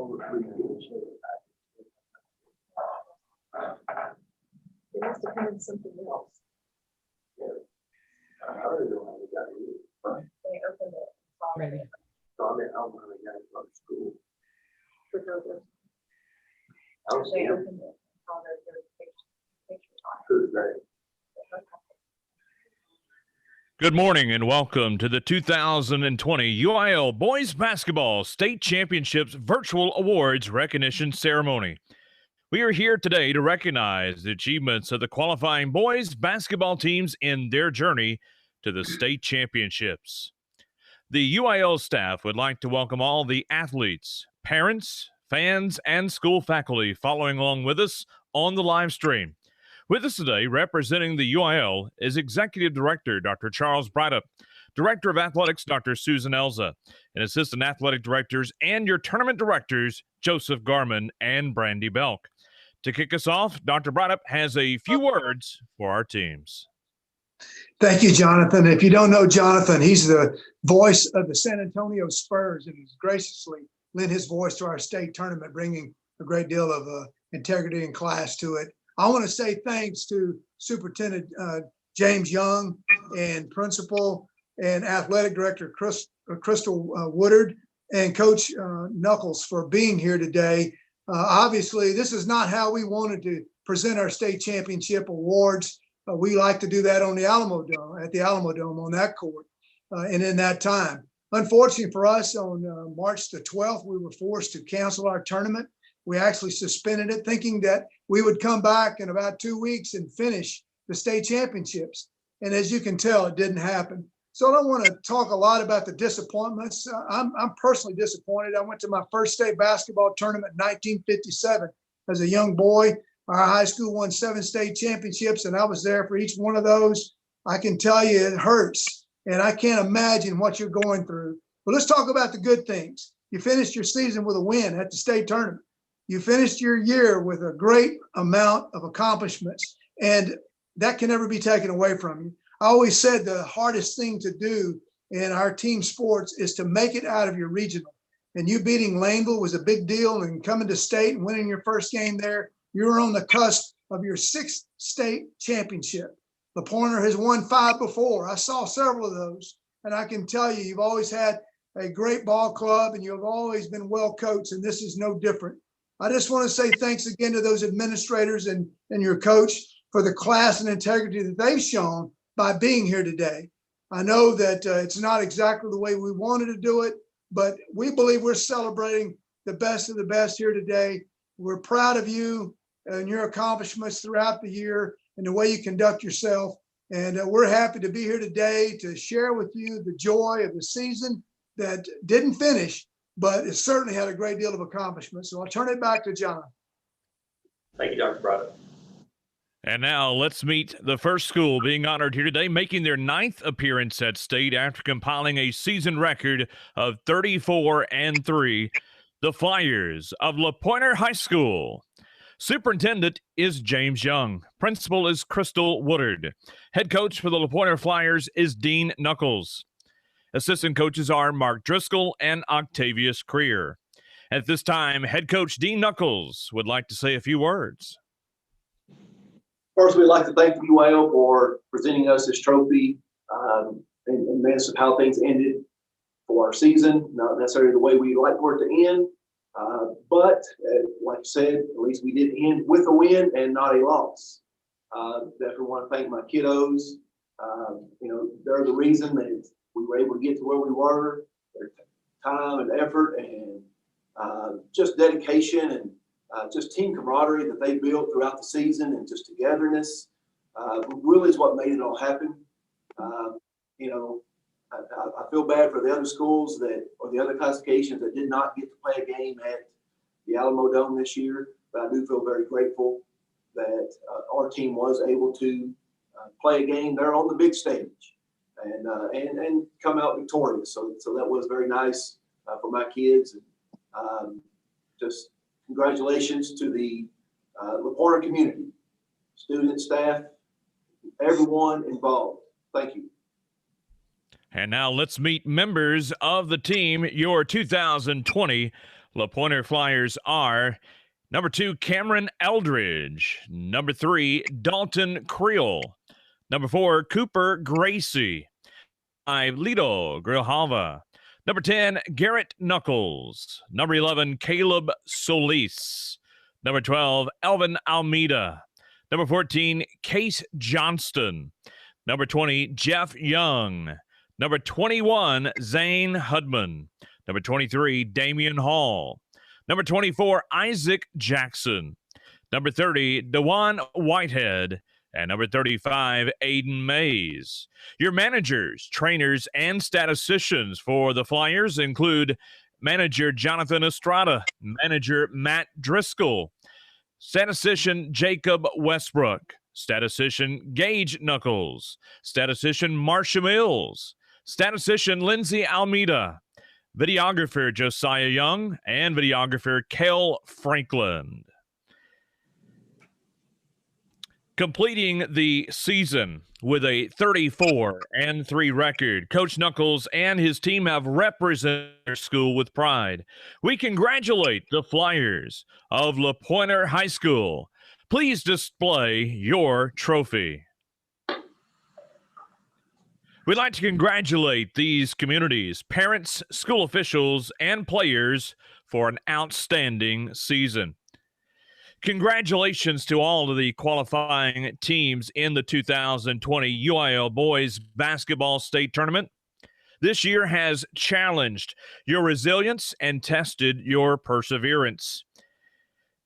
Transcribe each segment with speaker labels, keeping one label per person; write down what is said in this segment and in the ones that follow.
Speaker 1: It must have been something else. They opened it.
Speaker 2: Ready.
Speaker 1: With no difference. They opened it. Saw that there was pictures on it.
Speaker 3: Good morning and welcome to the 2020 UIL Boys Basketball State Championships Virtual Awards Recognition Ceremony. We are here today to recognize the achievements of the qualifying boys basketball teams in their journey to the state championships. The UIL staff would like to welcome all the athletes, parents, fans, and school faculty following along with us on the live stream. With us today, representing the UIL, is Executive Director Dr. Charles Braddock, Director of Athletics Dr. Susan Elza, and Assistant Athletic Directors and your Tournament Directors, Joseph Garman and Brandy Belk. To kick us off, Dr. Braddock has a few words for our teams.
Speaker 4: Thank you, Jonathan. If you don't know Jonathan, he's the voice of the San Antonio Spurs, and he's graciously lent his voice to our state tournament, bringing a great deal of integrity and class to it. I want to say thanks to Superintendent James Young and Principal and Athletic Director Crystal Woodard and Coach Knuckles for being here today. Obviously, this is not how we wanted to present our state championship awards. We like to do that on the Alamo Dome, at the Alamo Dome on that court and in that time. Unfortunately for us, on March the 12th, we were forced to cancel our tournament. We actually suspended it, thinking that we would come back in about 2 weeks and finish the state championships. And as you can tell, it didn't happen. So I don't want to talk a lot about the disappointments. I'm personally disappointed. I went to my first state basketball tournament in 1957 as a young boy. Our high school won 7 state championships, and I was there for each one of those. I can tell you it hurts, and I can't imagine what you're going through. But let's talk about the good things. You finished your season with a win at the state tournament. You finished your year with a great amount of accomplishments, and that can never be taken away from you. I always said the hardest thing to do in our team sports is to make it out of your regional. And you beating Laneville was a big deal, and coming to state and winning your first game there, you were on the cusp of your 6th state championship. La Pointe has won 5 before. I saw several of those, and I can tell you, you've always had a great ball club, and you've always been well coached, and this is no different. I just want to say thanks again to those administrators and your coach for the class and integrity that they've shown by being here today. I know that it's not exactly the way we wanted to do it, but we believe we're celebrating the best of the best here today. We're proud of you and your accomplishments throughout the year and the way you conduct yourself. And we're happy to be here today to share with you the joy of the season that didn't finish, but it certainly had a great deal of accomplishment. So I'll turn it back to John.
Speaker 5: Thank you, Dr. Braddock.
Speaker 3: And now let's meet the first school being honored here today, making their 9th appearance at state after compiling a season record of 34-3, the Flyers of La Pointe High School. Superintendent is James Young. Principal is Crystal Woodard. Head coach for the La Pointe Flyers is Dean Knuckles. Assistant coaches are Mark Driscoll and Octavius Creer. At this time, head coach Dean Knuckles would like to say a few words.
Speaker 5: First, we'd like to thank the UIL for presenting us this trophy in midst of how things ended for our season. Not necessarily the way we like for it to end, but like you said, at least we did end with a win and not a loss. Definitely want to thank my kiddos. They're the reason that we were able to get to where we were. Their time and effort and just dedication and just team camaraderie that they built throughout the season and just togetherness really is what made it all happen. I feel bad for the other schools or the other classifications that did not get to play a game at the Alamo Dome this year, but I do feel very grateful that our team was able to play a game there on the big stage and come out victorious. So that was very nice for my kids. And just congratulations to the La Pointe community, students, staff, everyone involved. Thank you.
Speaker 3: And now let's meet members of the team, your 2020 La Pointer Flyers are number 2, Cameron Eldridge. Number 3, Dalton Creel. Number 4, Cooper Gracie. 5, Lido Grijalva. Number 10, Garrett Knuckles. Number 11, Caleb Solis. Number 12, Elvin Almeida. Number 14, Case Johnston. Number 20, Jeff Young. Number 21, Zane Hudman. Number 23, Damian Hall. Number 24, Isaac Jackson. Number 30, Dewan Whitehead. And number 35, Aiden Mays. Your managers, trainers, and statisticians for the Flyers include manager Jonathan Estrada, manager Matt Driscoll, statistician Jacob Westbrook, statistician Gage Knuckles, statistician Marsha Mills, statistician Lindsay Almeida, videographer Josiah Young, and videographer Kel Franklin. Completing the season with a 34-3 record, Coach Knuckles and his team have represented their school with pride. We congratulate the Flyers of La Pointer High School. Please display your trophy. We'd like to congratulate these communities, parents, school officials, and players for an outstanding season. Congratulations to all of the qualifying teams in the 2020 UIL Boys Basketball State Tournament. This year has challenged your resilience and tested your perseverance.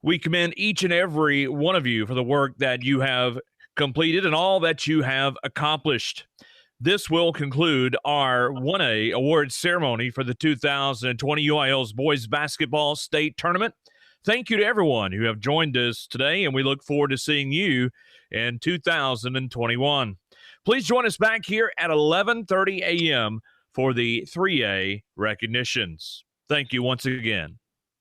Speaker 3: We commend each and every one of you for the work that you have completed and all that you have accomplished. This will conclude our 1A award ceremony for the 2020 UIL's Boys Basketball State Tournament. Thank you to everyone who have joined us today, and we look forward to seeing you in 2021. Please join us back here at 11:30 a.m. for the 3A recognitions. Thank you once again.